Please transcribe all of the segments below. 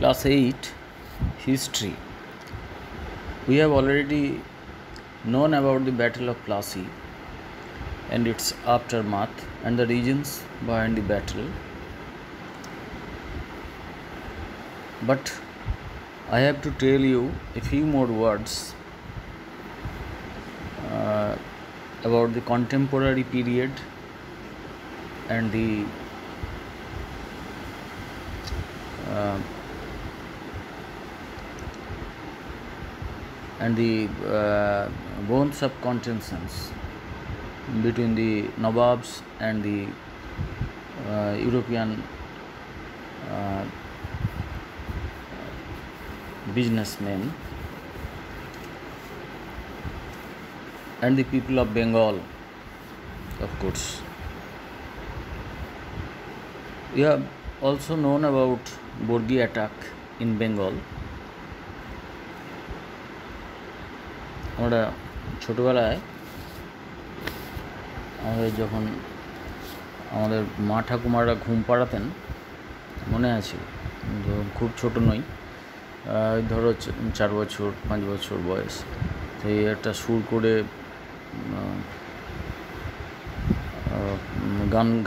Class 8 History. We have already known about the Battle of Plassey and its aftermath and the reasons behind the battle. But I have to tell you a few more words about the contemporary period and the bones of contentions between the Nawabs and the European businessmen and the people of Bengal, of course. We have also known about Borgi attack in Bengal. আমরা ছোটোবেলায় যখন আমাদের মা ঠাকুমারা ঘুম পাড়াতেন, মনে আছে, খুব ছোটো নই, ধরো 4 বছর 5 বছর বয়স, তো একটা সুর করে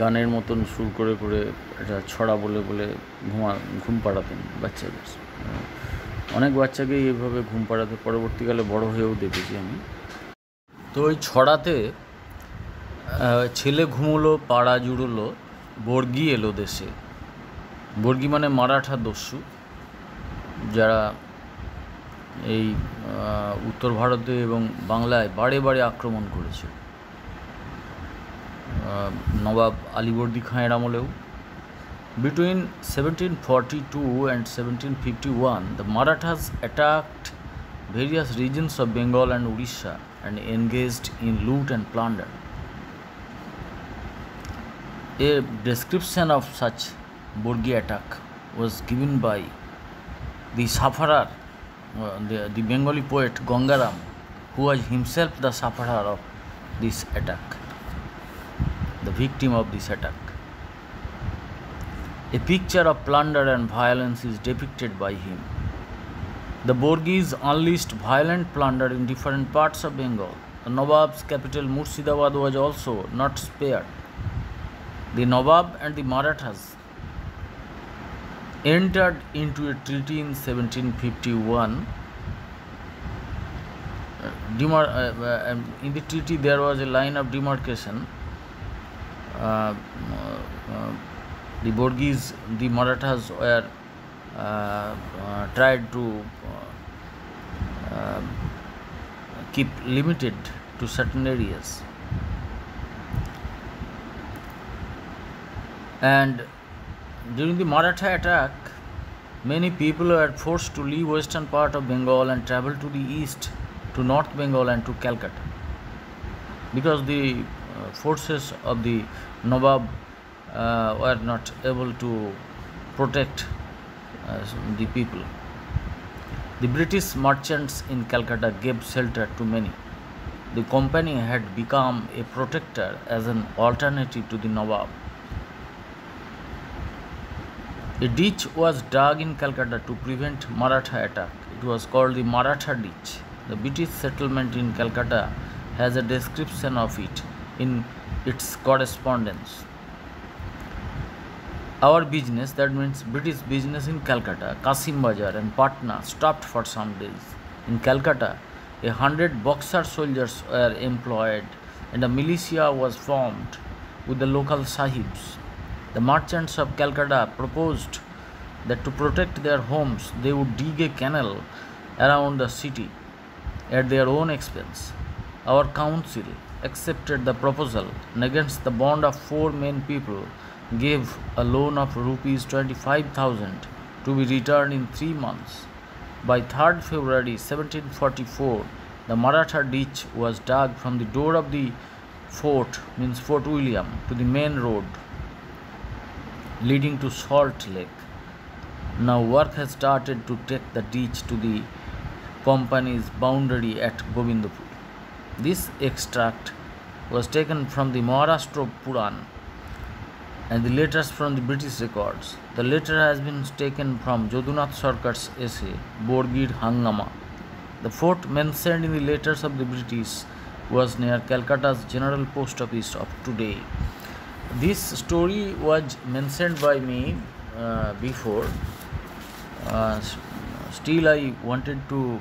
গানের মতন সুর করে করে এটা ছড়া বলে বলে ঘুম পাড়াতেন বাচ্চাদের। অনেক বাচ্চাকেই এইভাবে ঘুম পাড়াতে পরবর্তীকালে বড় হয়েও দেখেছি আমি। তো ওই ছড়াতে ছেলে ঘুমোলো পাড়া জুড়লো, বর্গি এলো দেশে। বর্গি মানে মারাঠা দস্যু, যারা এই উত্তর ভারতে এবং বাংলায় বারে বারে আক্রমণ করেছে। নবাব আলীবর্দী খাঁয়ের আমলেও। Between 1742 and 1751, the Marathas attacked various regions of Bengal and Odisha and engaged in loot and plunder. A description of such Borgi attack was given by the sufferer, the Bengali poet Gangaram, who was himself the sufferer of this attack, the victim of this attack. A picture of plunder and violence is depicted by him. The Borgis unleashed violent plunder in different parts of Bengal. The Nawab's capital Murshidabad was also not spared. The Nawab and the Marathas entered into a treaty in 1751. In the treaty there was a line of demarcation. The Borgis, the Marathas were tried to keep limited to certain areas, and during the Maratha attack many people were forced to leave western part of Bengal and travel to the east, to North Bengal and to Calcutta, because the forces of the Nawab were not able to protect the people. The British merchants in Calcutta gave shelter to many. The company had become a protector as an alternative to the Nawab. A ditch was dug in Calcutta to prevent Maratha attack. It was called the Maratha Ditch. The British settlement in Calcutta has a description of it in its correspondence. Our business, that means British business in Calcutta, Kasim Bazar and Patna, stopped for some days. In Calcutta, 100 Boxer soldiers were employed and a militia was formed with the local sahibs. The merchants of Calcutta proposed that to protect their homes, they would dig a canal around the city at their own expense. Our council accepted the proposal and against the bond of 4 main people gave a loan of rupees 25,000 to be returned in 3 months. By 3rd February 1744, the Maratha ditch was dug from the door of the fort, means Fort William, to the main road leading to Salt Lake. Now work has started to take the ditch to the company's boundary at Govindpur. This extract was taken from the Maharashtra Puran and the letters from the British records. The letter has been taken from Jadunath Sarkar's essay, Borgir Hangama. The fort mentioned in the letters of the British was near Calcutta's General Post Office of today. This story was mentioned by me before. Still, I wanted to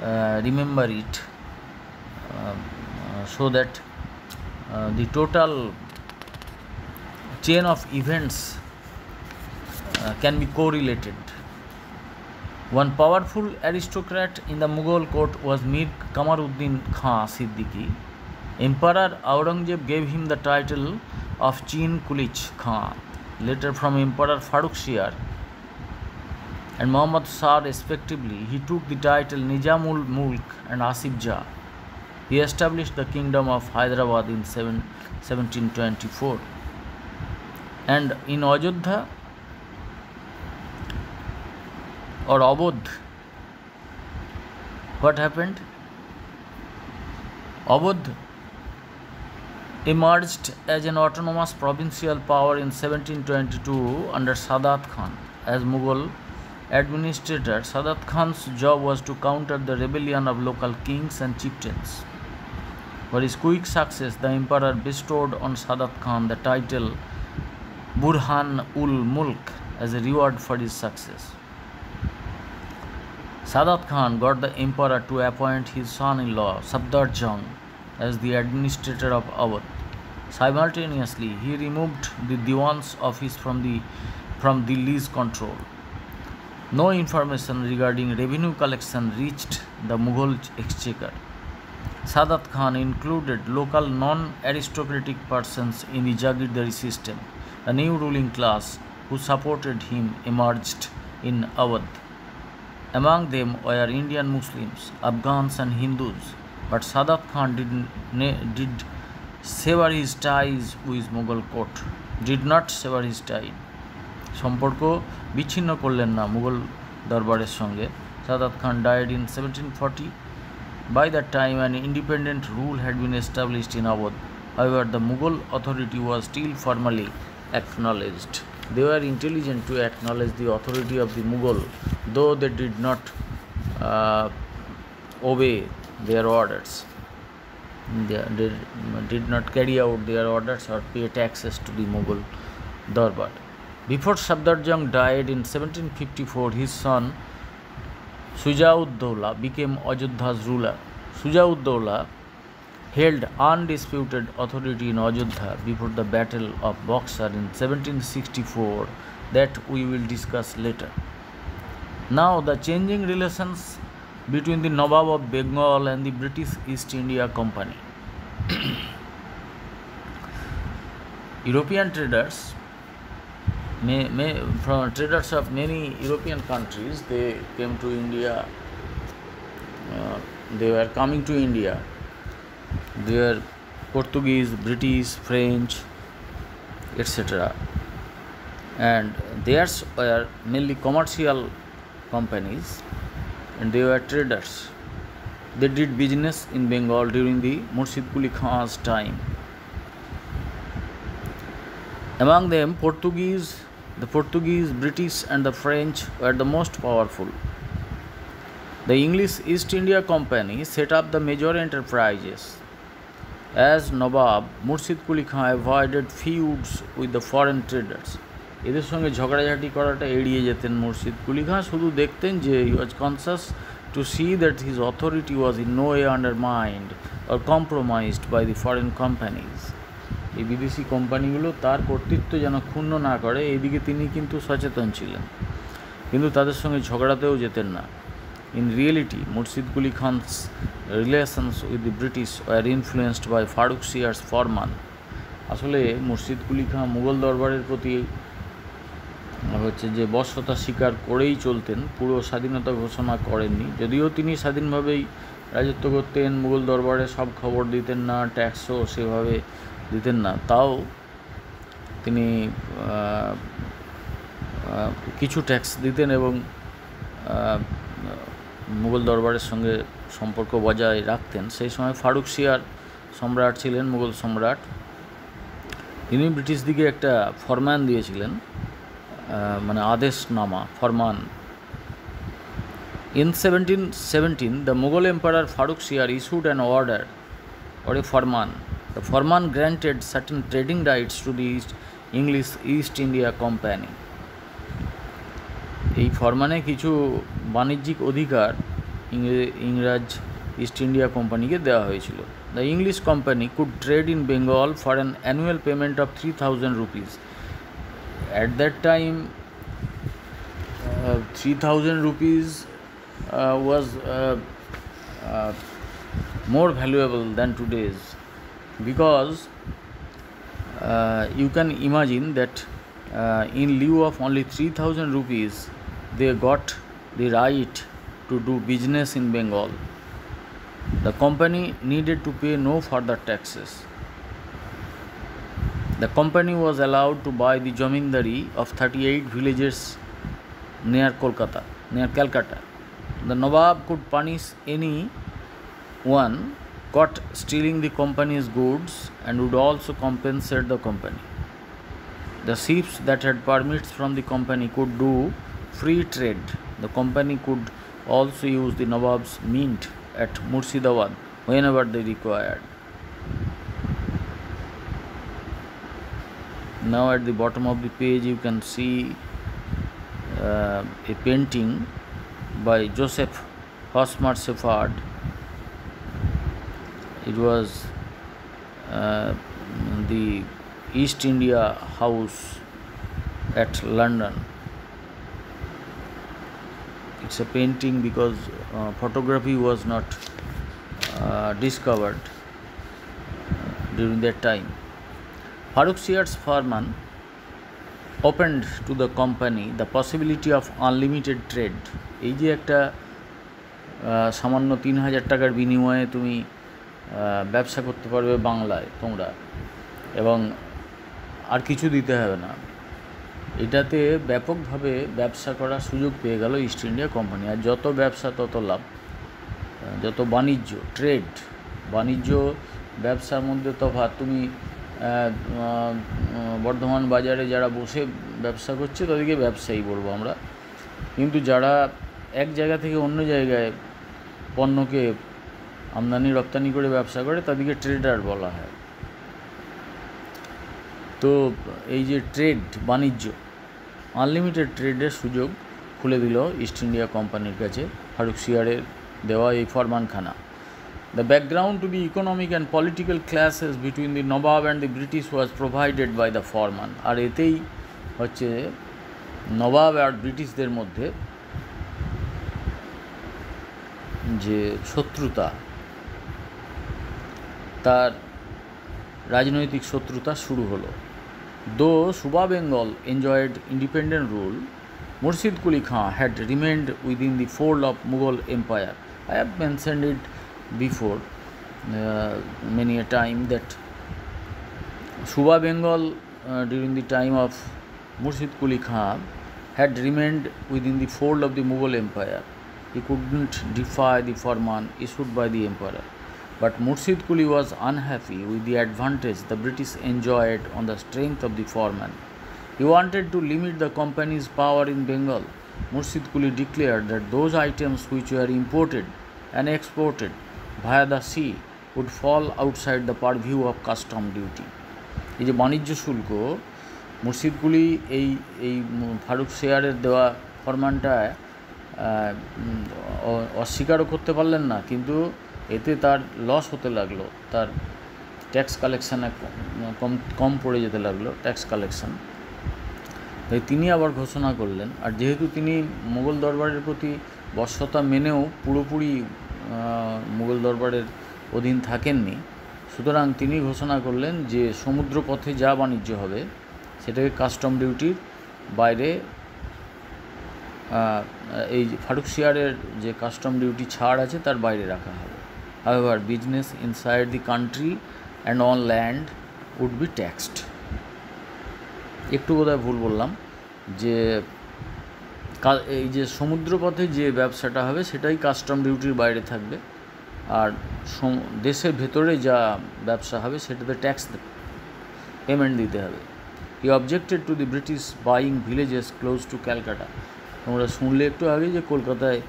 remember it so that the total chain of events can be correlated. One powerful aristocrat in the Mughal court was Mir Kamaruddin Khan Siddiqui. Emperor Aurangzeb gave him the title of Chin Kulich Khan. Later, from Emperor Farrukhsiyar and Muhammad Shah respectively, he took the title Nizamul Mulk and Asif Jah. He established the kingdom of Hyderabad in 1724. And in Ajodhya or Avodh, what happened? Avodh emerged as an autonomous provincial power in 1722 under Sadat Khan. As Mughal administrator, Sadat Khan's job was to counter the rebellion of local kings and chieftains. For his quick success, the emperor bestowed on Sadat Khan the title Burhan ul Mulk as a reward for his success. Sadat Khan got the emperor to appoint his son-in-law Safdar Jung as the administrator of Awadh. Simultaneously, he removed the Diwan's office from Delhi's control. No information regarding revenue collection reached the Mughal exchequer. Sadat Khan included local non-aristocratic persons in the Jagirdari system. A new ruling class who supported him emerged in Awadh. Among them were Indian Muslims, Afghans and Hindus, but Sadat Khan did sever his ties with Mughal court. Did not sever his tie. সম্পর্ক বিচ্ছিন্ন করলেন না মুঘল দরবারের সঙ্গে। Sadat Khan died in 1740. By that time, an independent rule had been established in Awadh. However, the Mughal authority was still formally acknowledged. They were intelligent to acknowledge the authority of the Mughal, though they did not obey their orders. They did not carry out their orders or pay taxes to the Mughal Darbar. Before Safdar Jung died in 1754, his son Shuja-ud-Dawla became Ajodhya's ruler. Shuja-ud-Dawla held undisputed authority in Ajodhya before the Battle of Buxar in 1764 that we will discuss later. Now, the changing relations between the Nawab of Bengal and the British East India Company. European traders, from traders of many European countries, they came to India. They were coming to India. They were Portuguese, British, French, etc. And theirs were mainly commercial companies, and they were traders. They did business in Bengal during the Murshid Quli Khan's time. Among them, the Portuguese, British and the French were the most powerful. The English East India Company set up the major enterprises. As Nawab, Murshid Quli Khan avoided feuds with the foreign traders. এদের সঙ্গে ঝগড়াঝাটি করাটা এড়িয়ে যেতেন মুর্শিদ কুলি খান। শুধু দেখতেন যে he was conscious to see that his authority was in no way undermined or compromised by the foreign companies. এই বিদেশি কোম্পানিগুলো তার কর্তৃত্ব যেন ক্ষুণ্ণ না করে, এইদিকে তিনি কিন্তু সচেতন ছিলেন, কিন্তু তাদের সঙ্গে ঝগড়াতেও যেতেন না। In reality, Murshid Quli Khan's relations with the British were influenced by Farrukhsiyar's ফরমান। আসলে মুর্শিদ কুলি খান মুঘল দরবারের প্রতি যে বশ্যতা স্বীকার করেই চলতেন, পুরো স্বাধীনতা ঘোষণা করেননি। যদিও তিনি স্বাধীনভাবেই রাজত্ব করতেন, মুঘল দরবারে সব খবর দিতেন না, ট্যাক্সও সেভাবে দিতেন না, তাও তিনি কিছু ট্যাক্স দিতেন এবং মুঘল দরবারের সঙ্গে সম্পর্ক বজায় রাখতেন। সেই সময় ফারুখসিয়ার সম্রাট ছিলেন, মুঘল সম্রাট, তিনি ব্রিটিশদিকে একটা ফরমান দিয়েছিলেন, মানে আদেশনামা, ফরমান। In 1717, the Mughal Emperor Farrukh Shah issued an order or a farman. The farman granted certain trading rights to the English East India Company. এই ফরমানে কিছু বাণিজ্যিক অধিকার ইংরাজ ইস্ট ইন্ডিয়া কোম্পানিকে দেওয়া হয়েছিল। The English company could trade in Bengal for an annual payment of 3,000 rupees. At that time, 3,000 rupees was more valuable than today's, because you can imagine that in lieu of only 3,000 rupees they got the right to do business in Bengal. The company needed to pay no further taxes. The company was allowed to buy the jamindari of 38 villages near Calcutta. The Nawab could punish anyone caught stealing the company's goods and would also compensate the company. The ships that had permits from the company could do free trade. The company could also use the Nawab's mint at Murshidabad whenever they required. Now at the bottom of the page you can see a painting by Joseph Hosmer Shepherd. It was the East India House at London. It's a painting because photography was not discovered during that time. Farrukh Shah's farman opened to the company the possibility of unlimited trade. এই যে একটা সামান্য 3,000 টাকার বিনিময়ে তুমি ব্যবসা করতে পারবে বাংলায় তোমরা, এবং আর কিছু দিতে হবে না, এটাতে ব্যাপকভাবে ব্যবসা করার সুযোগ পেয়ে গেল ইস্ট ইন্ডিয়া কোম্পানি। আর যত ব্যবসা তত লাভ, যত বাণিজ্য, বাণিজ্য ব্যবসার মধ্যে তফাৎ। তুমি বর্ধমান বাজারে যারা বসে ব্যবসা করছে তাদেরকে ব্যবসায়ী বলবো আমরা, কিন্তু যারা এক জায়গা থেকে অন্য জায়গায় পণ্যকে আমদানি রপ্তানি করে ব্যবসা করে তাদেরকে ট্রেডার বলা হয়। তো এই যে ট্রেড, বাণিজ্য, আনলিমিটেড ট্রেডের সুযোগ খুলে দিল ইস্ট ইন্ডিয়া কোম্পানির কাছে ফারুক শিয়ারের দেওয়া এই ফরমানখানা। The background to the economic and political clashes between the Nawab and the British was provided by the foreman. আর এতেই হচ্ছে নবাব আর ব্রিটিশদের মধ্যে যে শত্রুতা, তার রাজনৈতিক শত্রুতা শুরু হলো। Though Suba Bengal enjoyed independent rule, Murshid Quli Khan had remained within the fold of Mughal Empire. I have mentioned it before many a time that Suba Bengal during the time of Murshid Quli Khan had remained within the fold of the Mughal Empire. He couldn't defy the farman issued by the emperor. But Murshid Quli was unhappy with the advantage the British enjoyed on the strength of the foreman. He wanted to limit the company's power in Bengal. Murshid Quli declared that those items which were imported and exported via the sea would fall outside the purview of custom duty. এই যে বাণিজ্য শুল্ক, মুর্শিদ কুলি এই ফারুক শেয়ারের দেওয়া ফরমানটায় অস্বীকারও করতে পারলেন না, কিন্তু এতে তার লস হতে লাগলো, তার ট্যাক্স কালেকশানে কম পড়ে যেতে লাগলো ট্যাক্স কালেকশান। তাই তিনি আবার ঘোষণা করলেন, আর যেহেতু তিনি মুঘল দরবারের প্রতি বশ্যতা মেনেও পুরোপুরি মুঘল দরবারের অধীন থাকেননি, সুতরাং তিনি ঘোষণা করলেন যে সমুদ্রপথে যা বাণিজ্য হবে সেটাকে কাস্টম ডিউটির বাইরে, এই ফারুক শিয়ারের যে কাস্টম ডিউটি ছাড় আছে তার বাইরে রাখা হবে। However, business inside the country and on land would be taxed. একটু বোধহয় ভুল বললাম, যে এই যে সমুদ্রপথে যে ব্যবসাটা হবে সেটাই কাস্টম ডিউটির বাইরে থাকবে, আর দেশের ভেতরে যা ব্যবসা হবে সেটাতে ট্যাক্স পেমেন্ট দিতে হবে। He objected to the British buying villages close to Calcutta. তোমরা শুনলে একটু আগে যে কলকাতায়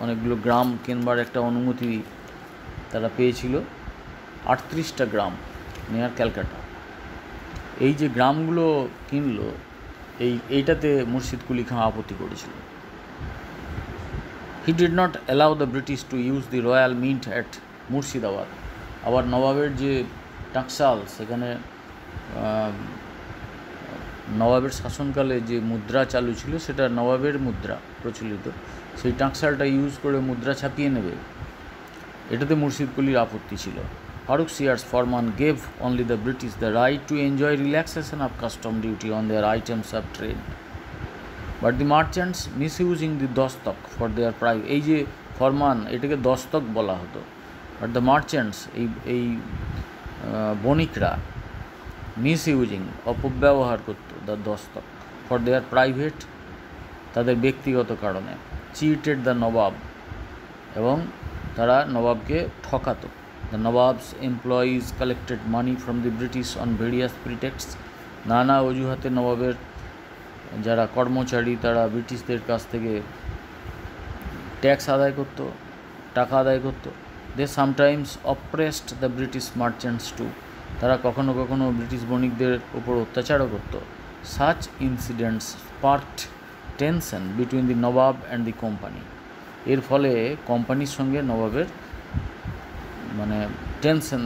অনেকগুলো গ্রাম কেনবার একটা অনুমতি তারা পেয়েছিল, 38টা গ্রাম নিয়ার ক্যালকাটা। এই যে গ্রামগুলো কিনলো এইটাতে মুর্শিদ কুলি খাঁ আপত্তি করেছিল। He did not allow the British to use the royal mint at Murshidabad. আবার নবাবের যে টাকসাল, সেখানে নবাবের শাসনকালে যে মুদ্রা চালু ছিল সেটা নবাবের মুদ্রা প্রচলিত, সেই টাকসালটা ইউজ করে মুদ্রা ছাপিয়ে নেবে, এটাতে মুর্শিদ কুলির আপত্তি ছিল। Farrukhsiyar's farman gave only the British the right to enjoy relaxation of custom duty on their items of trade, but the merchants misusing the dastak for their private. এই যে ফরমান, এটাকে দস্তক বলা হতো, বাট দ্য মার্চেন্টস, এই বণিকরা মিসইউজিং, অপব্যবহার করত the dastak for their private, তাদের ব্যক্তিগত কারণে। চিটেড দ্য নবাব, এবং তারা নবাবকে ঠকাতো। The Nawabs employees collected money from the British on various pretext. নানা অজুহাতে নবাবের যারা কর্মচারী তারা ব্রিটিশদের কাছ থেকে ট্যাক্স আদায় করত, টাকা আদায় করত। They sometimes oppressed the British merchants too. তারা কখনো কখনো ব্রিটিশ বণিকদের উপর অত্যাচারও করত। Such incidents sparked tension between the Nawab and the company. এর ফলে কোম্পানির সঙ্গে নবাবের টেনশন,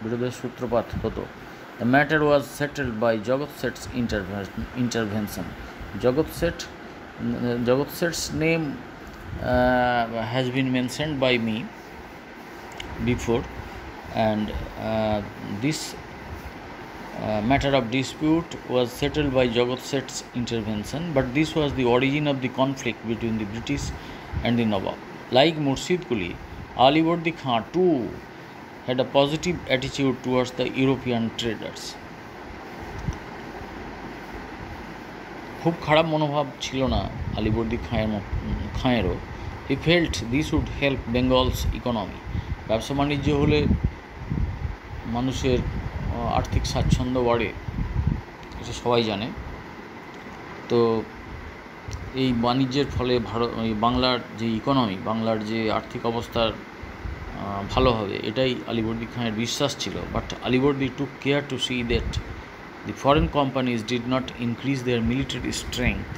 বিরোধের সূত্রপাত হতো। The matter was settled by Jagat Seth's intervention. Jagat Seth's name has been mentioned by me before, and this matter of dispute was settled by Jagat Seth's intervention, but this was the origin of the conflict between the British and the Nawab. Like Murshid Quli, Alivardi Khan too had a positive attitude towards the European traders. খুব খারাপ মনোভাব ছিল না আলিবর্দী খাঁয়েরও। He felt this would help Bengal's economy. ব্যবসা বাণিজ্য হলে মানুষের আর্থিক স্বাচ্ছন্দ্য বাড়ে, এটা সবাই জানে। তো এই বাণিজ্যের ফলে বাংলার যে ইকোনমি, বাংলার যে আর্থিক অবস্থার ভালো হবে, এটাই আলিবর্দী খাঁয়ের বিশ্বাস ছিল। But Alivardi took care to see that the foreign companies did not increase their military strength.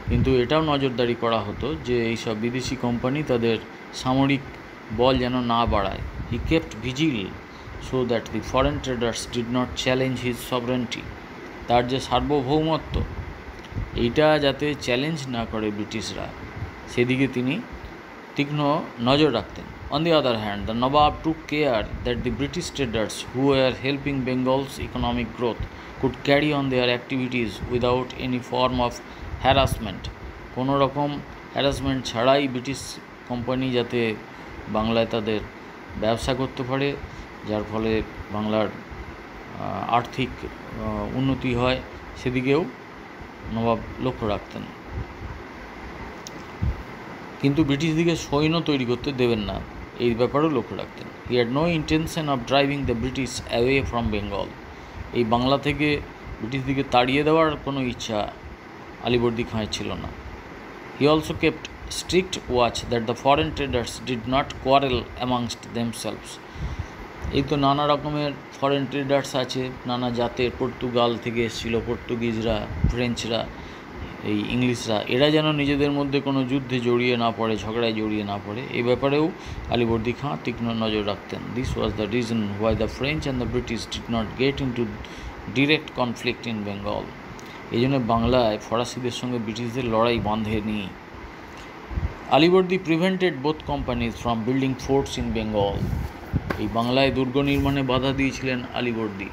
কিন্তু এটাও নজরদারি করা হতো যে এইসব বিদেশি কোম্পানি তাদের সামরিক বল যেন না বাড়ায়। হি kept vigil so that the foreign traders did not challenge his sovereignty. তার যে সার্বভৌমত্ব, এইটা যাতে চ্যালেঞ্জ না করে ব্রিটিশরা, সেদিকে তিনি তীক্ষ্ণ নজর রাখতেন। On the other hand, the Nawab took care that the British traders who were helping Bengal's economic growth could carry on their activities without any form of harassment. কোনো রকম হ্যারাসমেন্ট ছাড়াই ব্রিটিশ কোম্পানি যাতে বাংলায় তাদের ব্যবসা করতে পারে, যার ফলে বাংলার আর্থিক উন্নতি হয়, সেদিকেও নবাব লক্ষ্য রাখতেন। কিন্তু ব্রিটিশদিকে সৈন্য তৈরি করতে দেবেন না, এই ব্যাপারেও লক্ষ্য রাখতেন। He had no intention of driving the British away from Bengal. এই বাংলা থেকে ব্রিটিশদিকে তাড়িয়ে দেওয়ার কোনো ইচ্ছা আলিবর্দী খাঁয়ের ছিল না। He also kept strict watch that the foreign traders did not quarrel amongst themselves. এই তো নানা রকমের ফরেন ট্রেডার্স আছে, নানা জাতের, পর্তুগাল থেকে এসেছিল, পর্তুগিজরা, ফ্রেঞ্চরা, এই ইংলিশরা, এরা যেন নিজেদের মধ্যে কোনো যুদ্ধে জড়িয়ে না পড়ে, ঝগড়ায় জড়িয়ে না পড়ে, এই ব্যাপারেও আলিবর্দী খাঁ তীক্ষ্ণ নজর রাখতেন। This was the reason why the French and the British did not get into direct conflict in Bengal. এই জন্য বাংলায় ফরাসিদের সঙ্গে ব্রিটিশদের লড়াই বাঁধেনি। Alivardi prevented both companies from building forts in Bengal. এই বাংলায় দুর্গ নির্মাণে বাধা দিয়েছিলেন আলিবর্দী,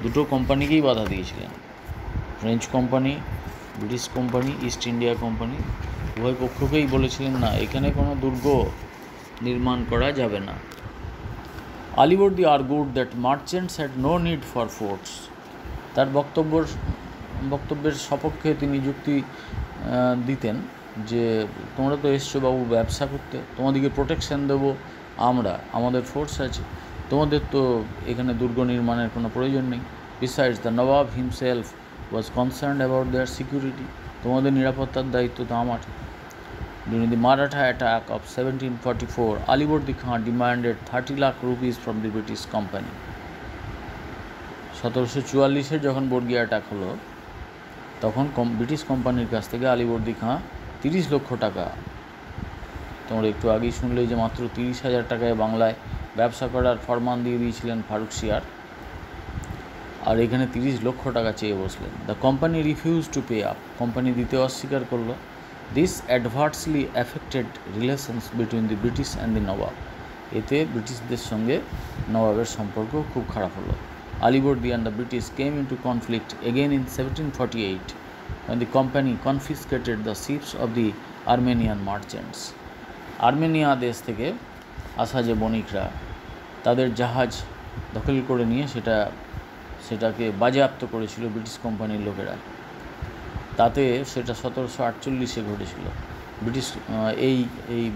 দুটো কোম্পানিকেই বাধা দিয়েছিলেন, French company, British company, east India company, উভয় পক্ষকেই বলেছিলেন না, এখানে কোনো দুর্গ নির্মাণ করা যাবে না। Alivardi argued that merchants had no need for forts. তার বক্তব্যের সপক্ষে তিনি যুক্তি দিতেন যে তোমরা তো এসছো বাবু ব্যবসা করতে, তোমাদেরকে প্রোটেকশন দেবো আমরা, আমাদের ফোর্স আছে, তোমাদের তো এখানে দুর্গ নির্মাণের কোনো প্রয়োজন নেই। Besides, the Nawab himself was concerned about their security. তোমাদের নিরাপত্তার দায়িত্ব তো আমার। During the Maratha attack of 1744, Alibordi Khan demanded 30 lakh rupees from the British company. 1744 যখন বর্গি অ্যাটাক হলো তখন ব্রিটিশ কোম্পানির কাছ থেকে আলীবর্দী খাঁ 30 লক্ষ টাকা, তোমরা একটু আগেই শুনলে যে মাত্র 30,000 টাকায় বাংলায় ব্যবসা করার ফরমান দিয়ে দিয়েছিলেন ফারুক সিয়ার, আর এখানে 30 লক্ষ টাকা চেয়ে বসলেন। The company refuse to pay up, company দিতে অস্বীকার করলো। This adversely affected relations between the British and the nawab, এতে ব্রিটিশদের সঙ্গে নবাবের সম্পর্ক খুব খারাপ হলো। Alibordi and the British came into conflict again in 1748 when the company confiscated the ships of the Armenian merchants. Armenia দেশ থেকে আসা যে বণিকরা তাদের জাহাজ দখল করে নিয়ে সেটাকে বাজেয়াপ্ত করেছিল ব্রিটিশ কোম্পানির লোকেরা। তাতে সেটা 1748 ঘটেছিল।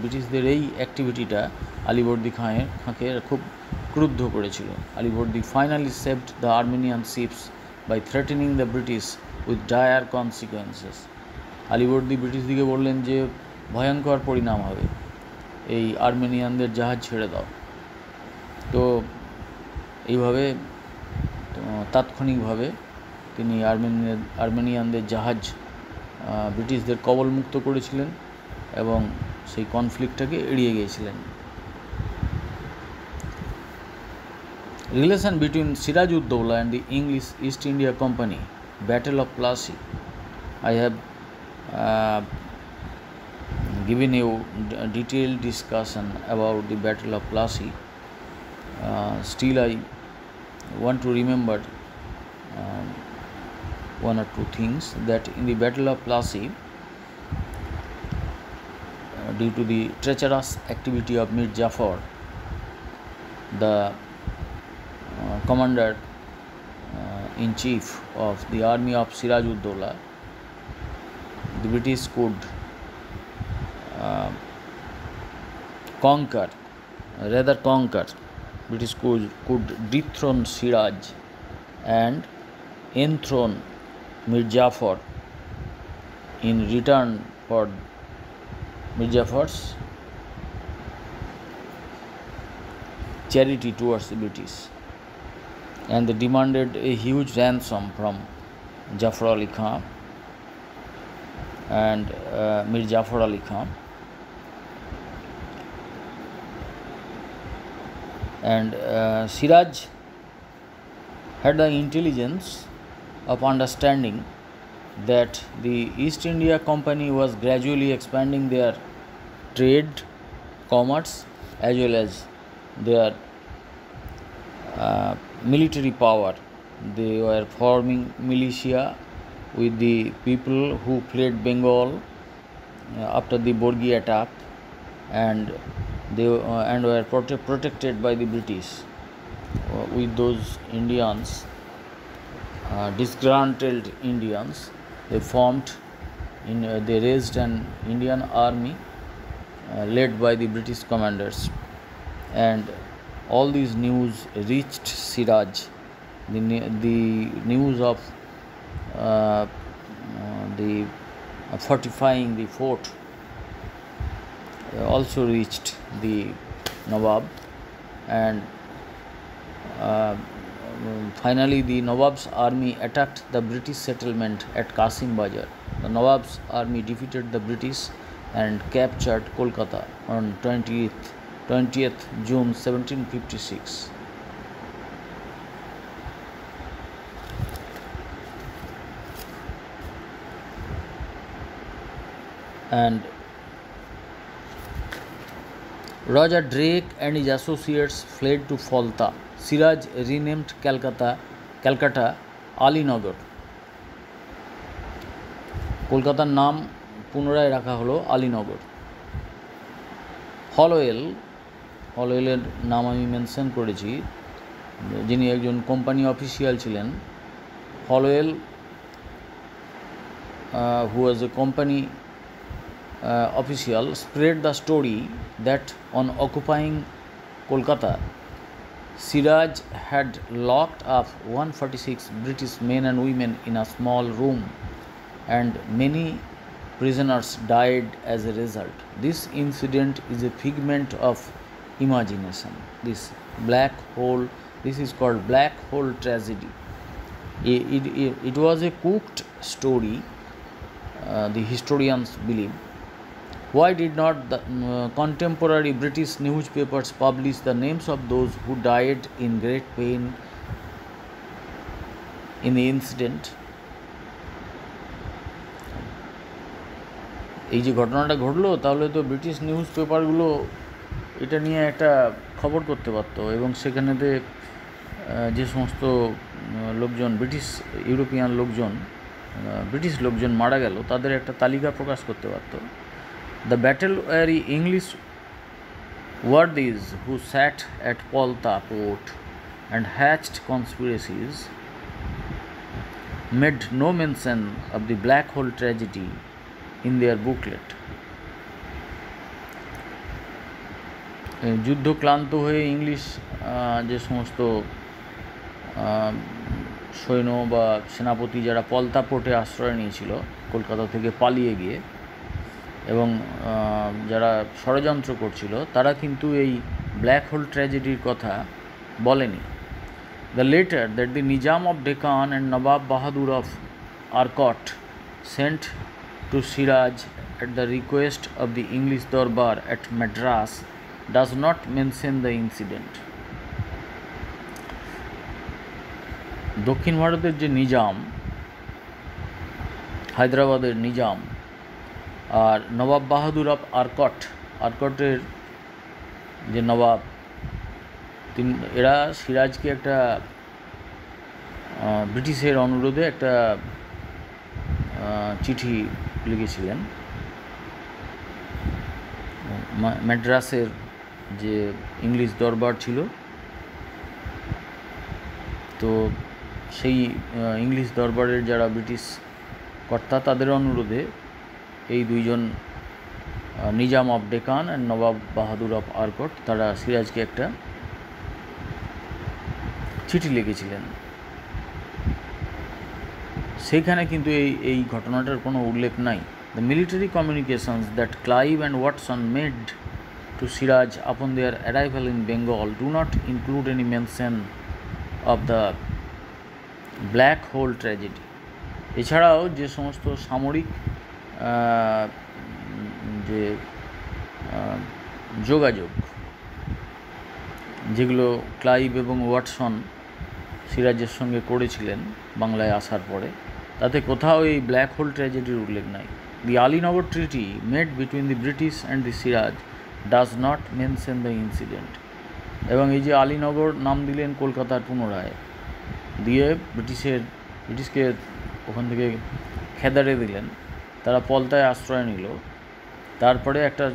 ব্রিটিশদের এই অ্যাক্টিভিটিটা আলীবর্দী খাঁকে খুব ক্রুদ্ধ করেছিল। Alivardi finally saved the Armenian ships by threatening the British with dire consequences. Alivardi ব্রিটিশদিকে বললেন যে ভয়ঙ্কর পরিণাম হবে, এই আর্মেনিয়ানদের জাহাজ ছেড়ে দাও। তো এইভাবে তাৎক্ষণিকভাবে তিনি আর্মেনিয়ানদের জাহাজ ব্রিটিশদের কবলমুক্ত করেছিলেন এবং সেই কনফ্লিক্টটাকে এড়িয়ে গিয়েছিলেন। Relation between Siraj-ud-Dowla and the English East India Company, Battle of Plassey. I have given you a detailed discussion about the Battle of Plassey. Still I want to remember one or two things, that in the Battle of Plassey, due to the treacherous activity of Mir Jafar, the commander in chief of the army of Siraj-ud-Dowla, the British could conquer, British could dethrone Siraj and enthrone Mir Jafar in return for Mir Jafar's charity towards the British, and they demanded a huge ransom from Jafar Ali Khan and Mir Jafar Ali Khan, and Siraj had the intelligence of understanding that the East India Company was gradually expanding their trade, commerce, as well as their military power. They were forming militia with the people who fled Bengal after the Borgi attack, and they were protected by the British. With those Indians, disgruntled Indians, they raised an Indian army led by the British commanders, and all these news reached Siraj. The news of the fortifying the fort also reached the Nawab, and finally the Nawab's army attacked the British settlement at Kasim Bazar. The Nawab's army defeated the British and captured Kolkata on 20th June 1756. And Roger Drake and his associates fled to Falta. Siraj renamed Calcutta Alinagar. কলকাতার নাম পুনরায় রাখা হলো আলীনগর। হলওয়েলের নাম আমি mention করেছি, যিনি একজন কোম্পানি অফিসিয়াল ছিলেন। Holwell who was a company official, spread the story that on occupying Kolkata, Siraj had locked up 146 British men and women in a small room, and many prisoners died as a result. This incident is a figment of imagination. This black hole, this is called black hole tragedy. It was a cooked story, the historians believe. Why did not the contemporary British newspapers publish the names of those who died in great pain in the incident? এই যে ঘটনাটা ঘটলো, তাহলে তো British news পেপারগুলো এটা নিয়ে একটা খবর করতে পারতো, এবং সেখানেতে যে সমস্ত লোকজন ইউরোপিয়ান লোকজন ব্রিটিশ লোকজন মারা গেল তাদের একটা তালিকা প্রকাশ করতে পারতো। The battle-weary English worthies who sat at Polta port and hatched conspiracies made no mention of the black hole tragedy in their booklet. যুদ্ধক্লান্ত হয়ে ইংলিশ যে সমস্ত সৈন্য বা সেনাপতি যারা পলতা পোর্টে আশ্রয় নিয়েছিল কলকাতা থেকে পালিয়ে গিয়ে, এবং যারা ষড়যন্ত্র করছিল, তারা কিন্তু এই ব্ল্যাক হোল ট্র্যাজেডির কথা বলেনি। The letter that the Nizam of Deccan and Nawab Bahadur of Arcot sent to Siraj at the request of the English Darbar at Madras does not mention the incident. দক্ষিণ ভারতের যে নিজাম, হায়দ্রাবাদের নিজাম, আর নবাব বাহাদুর অফ আরকটের যে নবাব, এরা সিরাজকে একটা ব্রিটিশের অনুরোধে একটা চিঠি লিখেছিলেন। ম্যাড্রাসের যে ইংলিশ দরবার ছিল, তো সেই ইংলিশ দরবারের যারা ব্রিটিশ কর্তা তাদের অনুরোধে এই দুইজন Nizam of Deccan and Nawab Bahadur of Arcot তারা সিরাজকে একটা চিঠি লিখেছিলেন। সেইখানে কিন্তু এই ঘটনাটার কোনো উল্লেখ নাই। The military communications that Clive and Watson made to Siraj upon their arrival in Bengal do not include any mention of the black hole tragedy. এছাড়াও যে সমস্ত সামরিক যে যোগাযোগ যেগুলো ক্লাইভ এবং ওয়াটসন সিরাজের সঙ্গে করেছিলেন বাংলায় আসার পরে, তাতে কোথাও এই ব্ল্যাক হোল ট্র্যাজেডির উল্লেখ নাই। The Alinagar treaty made between the British and the Siraj does not mention the incident. এবং এই যে আলীনগর নাম দিলেন কলকাতার পুনরায়, দিয়ে ব্রিটিশকে ওখান থেকে খেদারে দিলেন, তারা পলতায় আশ্রয় নিল। তারপরে একটা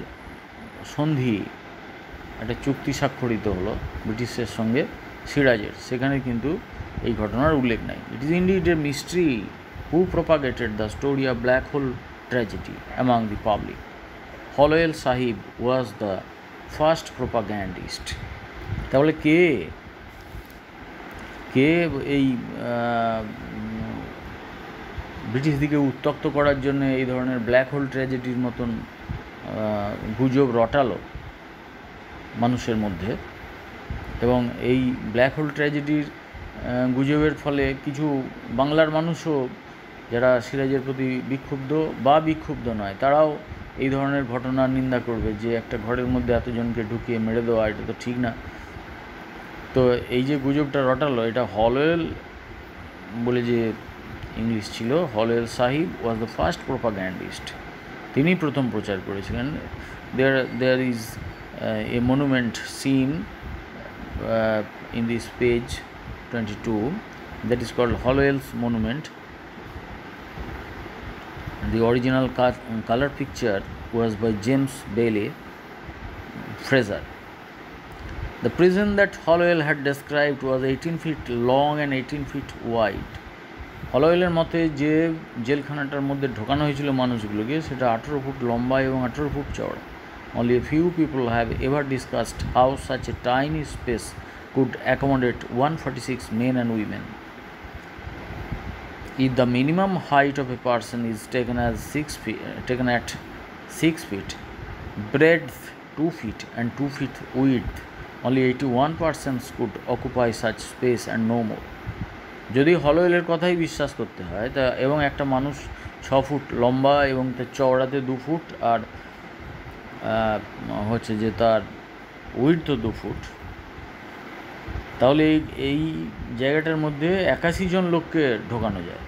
সন্ধি, একটা চুক্তি স্বাক্ষরিত হলো ব্রিটিশের সঙ্গে সিরাজের, সেখানে কিন্তু এই ঘটনার উল্লেখ নাই। It is indeed a mystery who propagated the story of black hole tragedy among the public. Holwell sahib was the first propagandist. তাহলে কে এই ব্রিটিশ দিকে উত্তক্ত করার জন্য এই ধরনের ব্ল্যাক হোল ট্র্যাজেডির মতন গুজব রটালো মানুষের মধ্যে? এবং এই ব্ল্যাক হোল ট্র্যাজেডির গুজবের ফলে কিছু বাংলার মানুষও যারা সিরাজের প্রতি বিক্ষুব্ধ নয়, তারাও এই ধরনের ঘটনার নিন্দা করবে যে একটা ঘরের মধ্যে এতজনকে ঢুকিয়ে মেরে দেওয়া, এটা তো ঠিক না। তো এই যে গুজবটা রটালো, এটা হলওয়েল বলে যে ইংলিশ ছিল, Holwell sahib was the first propagandist, তিনি প্রথম প্রচার করেছিলেন। There is a monument seen in this page 22 that is called Hollowell's Monument. The original color picture was by James Bailey Fraser. The prison that Hollowell had described was 18 feet long and 18 feet wide. হলওয়েলের মতে যে জেলখানাটার মধ্যে ঢোকানো হয়েছিল মানুষগুলোকে, সেটা 18 foot লম্বা এবং 18 foot চওড়া। Only a few people have ever discussed how such a tiny space could accommodate 146 men and women. If the minimum height of a person is taken as 6 feet, taken at 6 feet, breadth 2 feet and 2 feet width, only 81 persons could occupy such space and no more. যদি হলোওয়েলের কথাই বিশ্বাস করতে হয় তা এবং একটা মানুষ 6 foot লম্বা এবং তার চওড়াতে 2 ফুট আর হচ্ছে যে তার উইডথও 2 ফুট, তাহলে এই জায়গাটার মধ্যে 81 জন লোককে ঢোকানো যায়।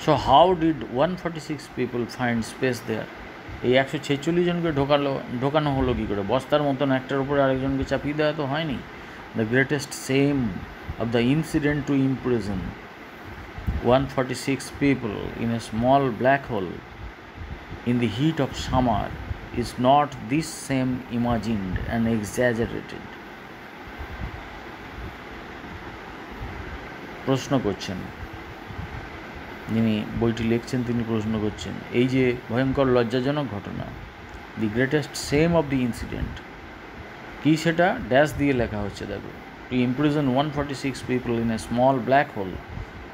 So how did 146 people find space there? এই 146 জনকে ঢোকানো হলো কী করে? বস্তার মতন একটার উপরে আরেকজনকে চাপিয়ে দেওয়া তো হয়নি। The greatest same of the incident to imprison 146 people in a small black hole in the heat of summer is not this same imagined and exaggerated? প্রশ্ন করছেন যিনি বইটি লিখছেন, তিনি প্রশ্ন করছেন এই যে ভয়ঙ্কর লজ্জাজনক ঘটনা, the greatest same of the incident, কি সেটা ড্যাশ দিয়ে লেখা হচ্ছে দেখো, to imprison 146 people in a small black hole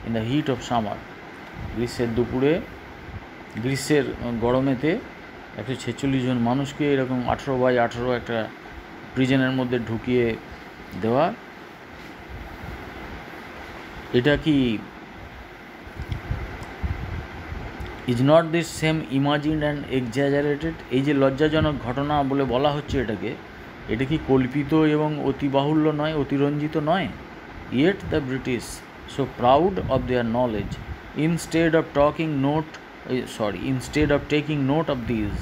in the heat of summer, গ্রীষ্মের দুপুরে, গ্রীষ্মের গরমেতে 146 জন মানুষকে এরকম 18x18 একটা প্রিজনের মধ্যে ঢুকিয়ে দেওয়া, এটা কি is not this same imagined and exaggerated? এই যে লজ্জাজনক ঘটনা বলে বলা হচ্ছে এটাকে, এটা কি কল্পিত এবং অতিবাহুল্য নয়, অতিরঞ্জিত নয়? Yet the British so proud of their knowledge instead of taking note of these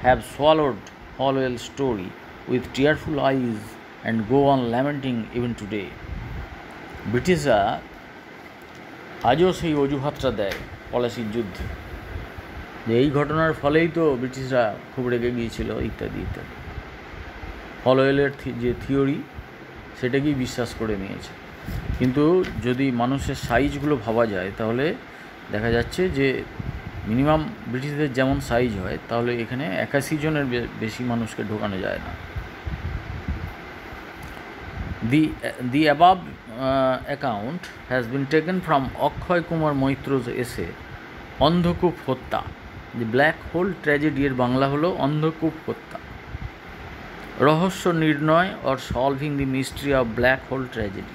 have swallowed Hollowell's story with tearful eyes and go on lamenting even today. ব্রিটিশরা আজও সেই অজুহাতটা দেয় পলাশির যুদ্ধে যে এই ঘটনার ফলেই তো ব্রিটিশরা খুব রেগে গিয়েছিল ইত্যাদি ইত্যাদি। হলোওয়েলের যে থিওরি সেটাকেই বিশ্বাস করে নিয়েছে। কিন্তু যদি মানুষের সাইজগুলো ভাবা যায় তাহলে দেখা যাচ্ছে যে মিনিমাম ব্রিটিশদের যেমন সাইজ হয় তাহলে এখানে 81 জনের বেশি মানুষকে ঢোকানো যায় না। The above account has been taken from Akshay Kumar Moitro's essay অন্ধকূপ হত্যা। The black hole tragedy এর বাংলা হলো অন্ধকূপ হত্যা, রহস্য নির্ণয় or solving the mystery of black hole tragedy।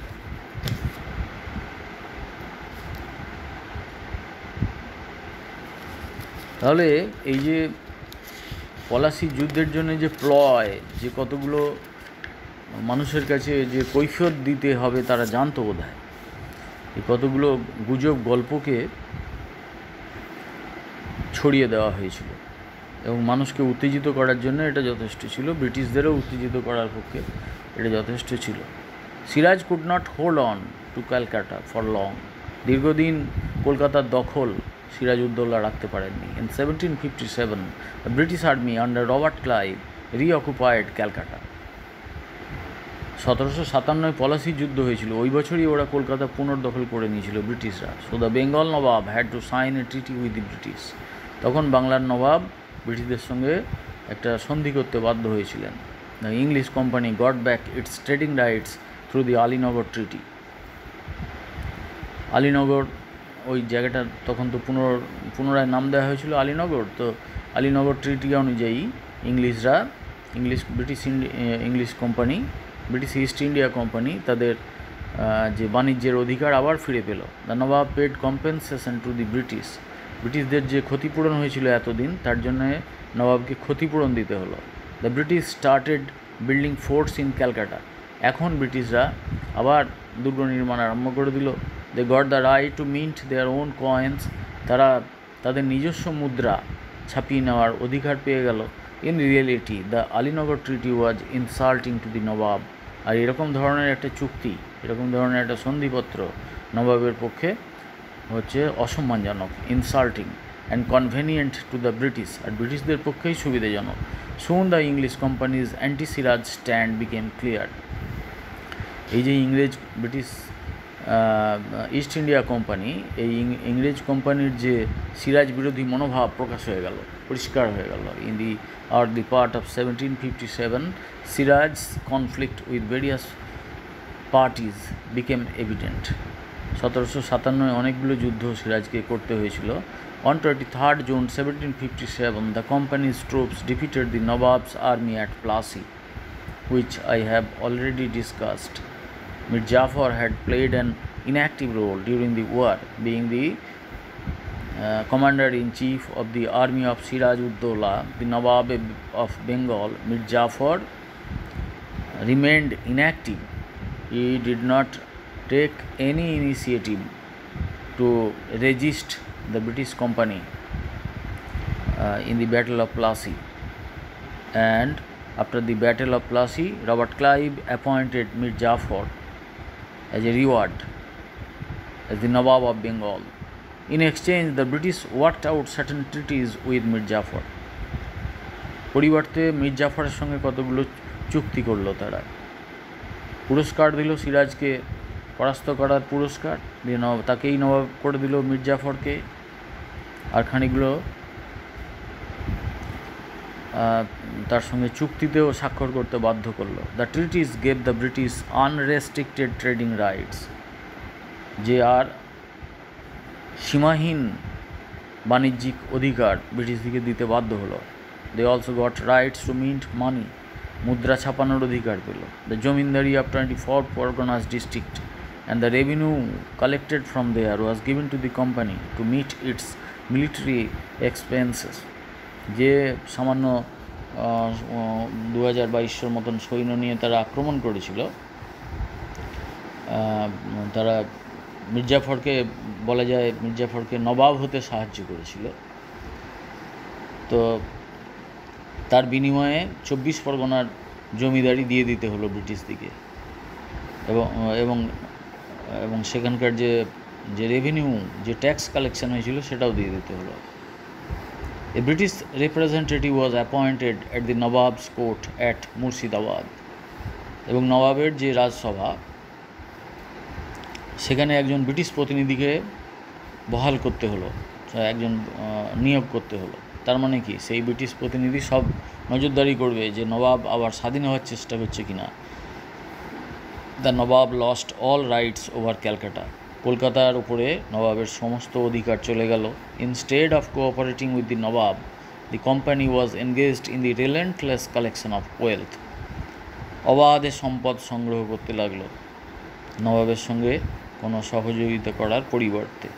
তাহলে এই যে পলাশি যুদ্ধের জন্য যে প্লয়, যে কতগুলো মানুষের কাছে যে কৈফিয়ত দিতে হবে তারা জানতো বোধহয়, এই কতগুলো গুজব গল্পকে ছড়িয়ে দেওয়া হয়েছিল এবং মানুষকে উত্তেজিত করার জন্য এটা যথেষ্ট ছিল, ব্রিটিশদেরও উত্তেজিত করার পক্ষে এটা যথেষ্ট ছিল। Siraj could not hold on to Calcutta for long, দীর্ঘদিন কলকাতার দখল সিরাজউদ্দৌলা রাখতে পারেননি। In 1757 the British army under Robert Clive reoccupied Calcutta. 1757 Palashi যুদ্ধ হয়েছিল, ওই বছরই ওরা কলকাতা পুনর্দখল করে নিয়েছিল ব্রিটিশরা। So the Bengal nawab had to sign a treaty with the British. তখন বাংলার নবাব ব্রিটিশদের সঙ্গে একটা সন্ধি করতে বাধ্য হয়েছিলেন। The English company got back its trading rights through the Alinagar treaty. Alinagar ওই জায়গাটা তখন তো পুনরায় নাম দেওয়া হয়েছিল আলীনগর। তো আলীনগর ট্রিটি অনুযায়ী ইংলিশরা English company, British East India company তাদের যে বাণিজ্যের অধিকার আবার ফিরে পেল। The nawab paid compensation to the British. ব্রিটিশদের যে ক্ষতিপূরণ হয়েছিল এতদিন, তার জন্য নবাবকে ক্ষতিপূরণ দিতে হলো। The British started building forts in Calcutta. এখন ব্রিটিশরা আবার দুর্গ নির্মাণ আরম্ভ করে দিল। They got the right to mint their own coins. তারা তাদের নিজস্ব মুদ্রা ছাপিয়ে নেওয়ার অধিকার পেয়ে গেল। In reality the Alinagar treaty was insulting to the nawab. আর এরকম ধরনের একটা চুক্তি, এরকম ধরনের একটা সন্ধিপত্র নবাবের পক্ষে হচ্ছে অসম্মানজনক, insulting and convenient to the British, আর ব্রিটিশদের পক্ষেই সুবিধাজনক। Soon the English company's anti Siraj stand became clear. এই যে ব্রিটিশ ইস্ট ইন্ডিয়া কোম্পানি, এই ইংরেজ কোম্পানির যে সিরাজ বিরোধী মনোভাব প্রকাশ হয়ে গেল, পরিষ্কার হয়ে গেল। In the part of 1757 Siraj conflict with various parties became evident. 1757 অনেকগুলো যুদ্ধ সিরাজকে করতে হয়েছিল. On 23rd June 1757, the company's troops defeated the Nawab's army at Plassey, which I have already discussed. Mir Jafar had played an inactive role during the war, being the commander-in-chief of the army of Siraj-ud-Dowla, the Nawab of Bengal. Mir Jafar remained inactive. He did not take any initiative to resist the British Company in the Battle of Plassey. And after the Battle of Plassey, Robert Clive appointed Mir Jafar as a reward as the Nawab of Bengal. In exchange, the British worked out certain treaties with Mir Jafar. পরিবর্তে মির জাফরের সঙ্গে কতগুলো চুক্তি করলো তারা. পুরস্কার দিল সিরাজকে পরাস্ত করার পুরস্কার, দিয়ে তাকেই নবাব করে দিল মির জাফরকে, আর খানিকগুলো তার সঙ্গে চুক্তিতেও স্বাক্ষর করতে বাধ্য করলো. The treaties gave the British unrestricted trading rights, যে আর সীমাহীন বাণিজ্যিক অধিকার ব্রিটিশদিকে দিতে বাধ্য হলো. They also got rights to mint money, মুদ্রা ছাপানোর অধিকার পেল. The zamindari of 24 Parganas district and the revenue collected from there was given to the company to meet its military expenses. যে সামান্য 2200 মতন সৈন্য নিয়ে তারা আক্রমণ করেছিল, তারা মির জাফরকে বলা যায় মির জাফরকে নবাব হতে সাহায্য করেছিল. তো তার বিনিময়ে 24 পরগনার জমিদারি দিয়ে দিতে হলো ব্রিটিশ দিকে, এবং এবং সেখানকার যে রেভিনিউ, যে ট্যাক্স কালেকশন হয়েছিল সেটাও দিয়ে দিতে হলো. A British representative was appointed at the Nawab's court at Murshidabad, এবং নবাবের যে রাজসভা সেখানে একজন ব্রিটিশ প্রতিনিধিকে বহাল করতে হলো, একজন নিয়োগ করতে হলো. তার মানে কি, সেই ব্রিটিশ প্রতিনিধি সব নজরদারি করবে যে নবাব আবার স্বাধীন হওয়ার চেষ্টা করছে কিনা. The Nawab lost all rides over Calcutta, কলকাতার উপরে নবাবের সমস্ত অধিকার চলে গেল. Instead of cooperating with the Nawab, the company was engaged in the relentless collection of wealth, অবাধে সম্পদ সংগ্রহ করতে লাগলো নবাবের সঙ্গে কোনো সহযোগিতা করার পরিবর্তে.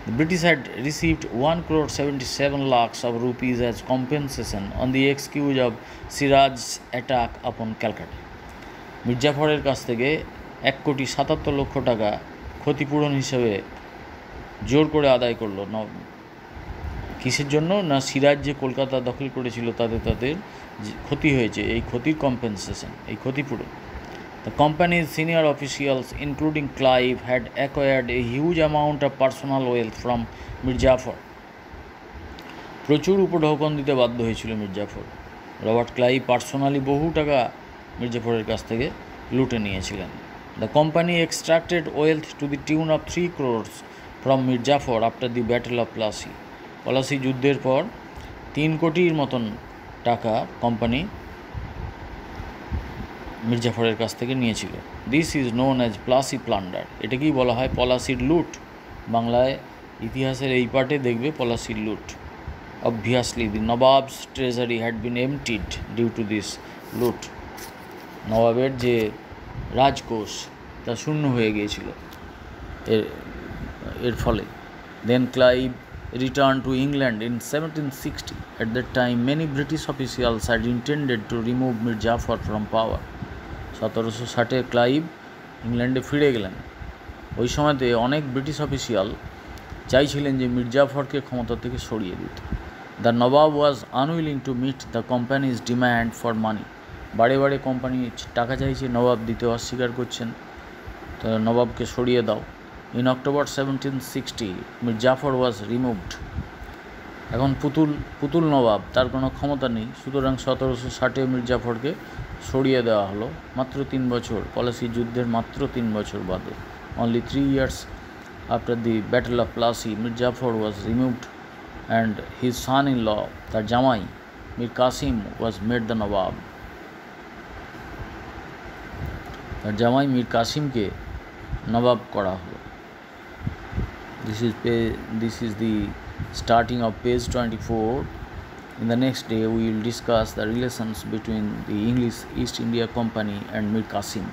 The British had received 1,77 lakhs of rupees as compensation on the excuse of Siraj's attack upon Calcutta. Mir জাফরের কাছ থেকে 1,77,00,000 টাকা ক্ষতিপূরণ হিসেবে জোর করে আদায় করলো. কিসের জন্য না, সিরাজ যে কলকাতা দখল করেছিল তাদের ক্ষতি হয়েছে, এই ক্ষতির কম্পেনসেশন, এই ক্ষতিপূরণ. The company's senior officials, including Clive, had acquired a huge amount of personal wealth from Mir Jafar. প্রচুর উপঢৌকন দিতে বাধ্য হয়েছিল Mir Jafar. Robert Clive personally বহু টাকা মির জাফরের কাছ থেকে লুটে নিয়েছিলেন. The company extracted wealth to the tune of 3 crores from Mir Jafar after the Battle of Plassey. Palashi যুদ্ধের পর 3 কোটির মতন টাকা কোম্পানি মির জাফরের কাছ থেকে নিয়েছিল. This is known as Plassey plunder, এটাকেই বলা হয় পলাশির লুট. বাংলায় ইতিহাসের এই পার্টে দেখবে পলাশির লুট. Obviously the nawab's treasury had been emptied due to this loot, নবাবের যে রাজকোষ তা শূন্য হয়ে গিয়েছিল এর ফলে. দেন Clive returned to England in 1760. At that time, many British officials had intended to remove Mir Jafar from power. 1760 Clive ইংল্যান্ডে ফিরে গেলেন. ওই সময়তে অনেক ব্রিটিশ অফিসিয়াল চাইছিলেন যে মির জাফরকে ক্ষমতা থেকে সরিয়ে দিতে. The nawab was unwilling to meet the company's demand for money. বারে বারে কোম্পানি টাকা চাইছে, নবাব দিতে অস্বীকার করছেন, তো নবাবকে সরিয়ে দাও. In October 1760, Mir Jafar was removed. এখন পুতুল নবাব, তার কোনো ক্ষমতা নেই, সুতরাং 1760 মির জাফরকে সরিয়ে দেওয়া হলো মাত্র 3 বছর, পলাশি যুদ্ধের মাত্র 3 বছর বাদে. Only 3 years after the Battle of Plassey, Mir Jafar was removed and his son-in-law, তার জামাই Mir Qasim, was made the Nawab. আর জামাই মীর কাসিমকে নবাব করা হলো। This is the starting of page 24. In the next day we will discuss the relations between the English East India Company and Mir Qasim.